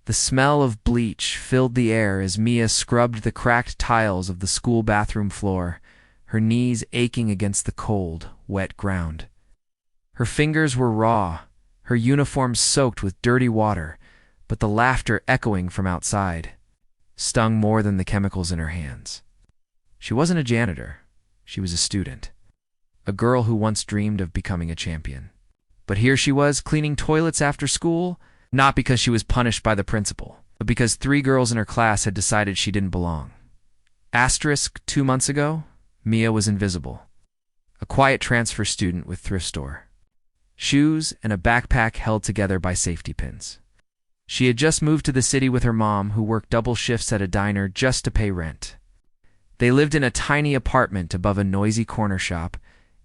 The smell of bleach filled the air as Mia scrubbed the cracked tiles of the school bathroom floor, her knees aching against the cold, wet ground. Her fingers were raw, her uniform soaked with dirty water, but the laughter echoing from outside stung more than the chemicals in her hands. She wasn't a janitor. She was a student. A girl who once dreamed of becoming a champion. But here she was, cleaning toilets after school, not because she was punished by the principal, but because 3 girls in her class had decided she didn't belong. Asterisk 2 months ago, Mia was invisible. A quiet transfer student with thrift store. Shoes and a backpack held together by safety pins. She had just moved to the city with her mom, who worked double shifts at a diner just to pay rent. They lived in a tiny apartment above a noisy corner shop,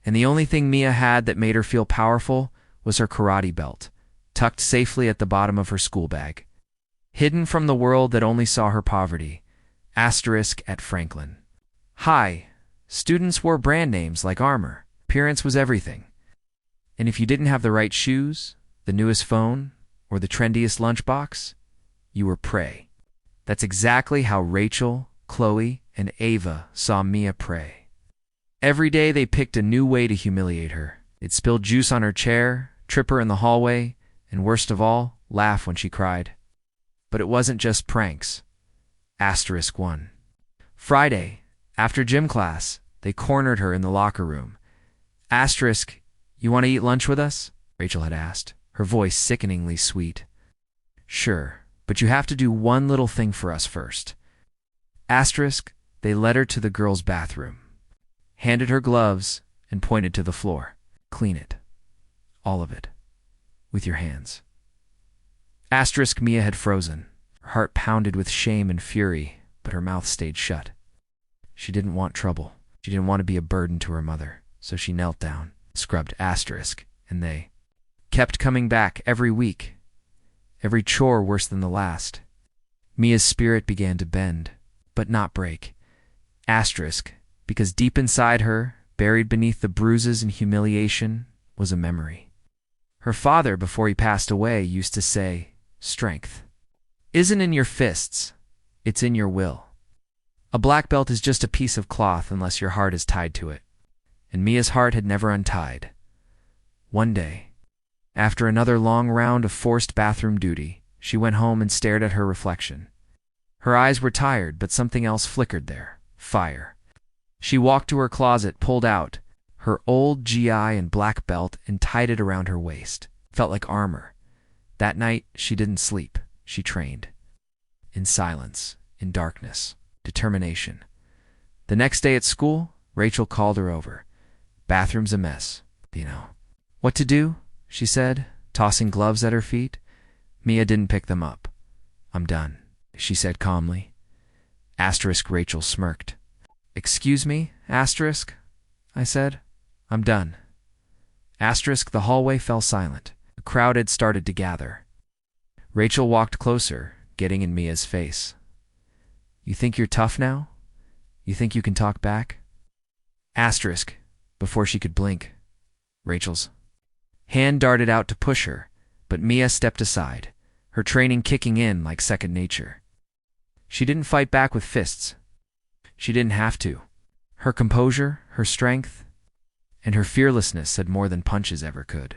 and the only thing Mia had that made her feel powerful was her karate belt, tucked safely at the bottom of her school bag. Hidden from the world that only saw her poverty. Asterisk at Franklin. Hi. Students wore brand names like armor. Appearance was everything. And if you didn't have the right shoes, the newest phone, or the trendiest lunchbox, you were prey. That's exactly how Rachel, Chloe, and Ava saw Mia prey. Every day they picked a new way to humiliate her. They'd spill juice on her chair, trip her in the hallway, and worst of all, laugh when she cried. But it wasn't just pranks. Asterisk 1. Friday, after gym class, they cornered her in the locker room. Asterisk, you want to eat lunch with us? Rachel had asked, her voice sickeningly sweet. Sure, but you have to do one little thing for us first. Asterisk, they led her to the girls' bathroom, handed her gloves, and pointed to the floor. Clean it. All of it. With your hands. Asterisk, Mia had frozen. Her heart pounded with shame and fury, but her mouth stayed shut. She didn't want trouble. She didn't want to be a burden to her mother, so she knelt down, scrubbed asterisk, and they kept coming back every week. Every chore worse than the last. Mia's spirit began to bend, but not break. Asterisk, because deep inside her, buried beneath the bruises and humiliation, was a memory. Her father, before he passed away, used to say, strength isn't in your fists, it's in your will. A black belt is just a piece of cloth unless your heart is tied to it. And Mia's heart had never untied. One day, after another long round of forced bathroom duty, she went home and stared at her reflection. Her eyes were tired, but something else flickered there. Fire. She walked to her closet, pulled out her old GI and black belt, and tied it around her waist. Felt like armor. That night, she didn't sleep. She trained. In silence, in darkness, determination. The next day at school, Rachel called her over. Bathroom's a mess, you know. What to do? She said, tossing gloves at her feet. Mia didn't pick them up. I'm done, she said calmly. Asterisk, Rachel smirked. Excuse me, asterisk, I said. I'm done. Asterisk, the hallway fell silent. The crowd had started to gather. Rachel walked closer, getting in Mia's face. You think you're tough now? You think you can talk back? Asterisk, before she could blink. Rachel's hand darted out to push her, but Mia stepped aside, her training kicking in like second nature. She didn't fight back with fists. She didn't have to. Her composure, her strength, and her fearlessness said more than punches ever could.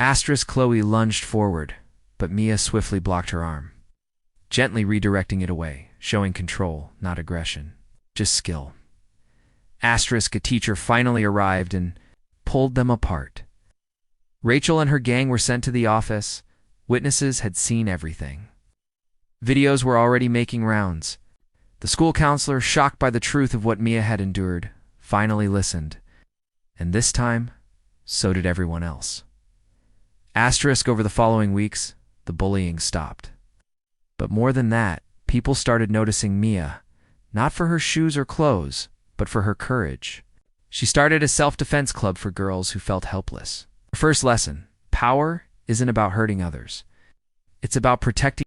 Asterisk, Chloe lunged forward, but Mia swiftly blocked her arm, gently redirecting it away, showing control, not aggression, just skill. Asterisk, a teacher finally arrived and pulled them apart. Rachel and her gang were sent to the office. Witnesses had seen everything. Videos were already making rounds. The school counselor, shocked by the truth of what Mia had endured, finally listened. And this time, so did everyone else. Asterisk, over the following weeks, the bullying stopped. But more than that, people started noticing Mia, not for her shoes or clothes, but for her courage. She started a self-defense club for girls who felt helpless. Her first lesson, power isn't about hurting others. It's about protecting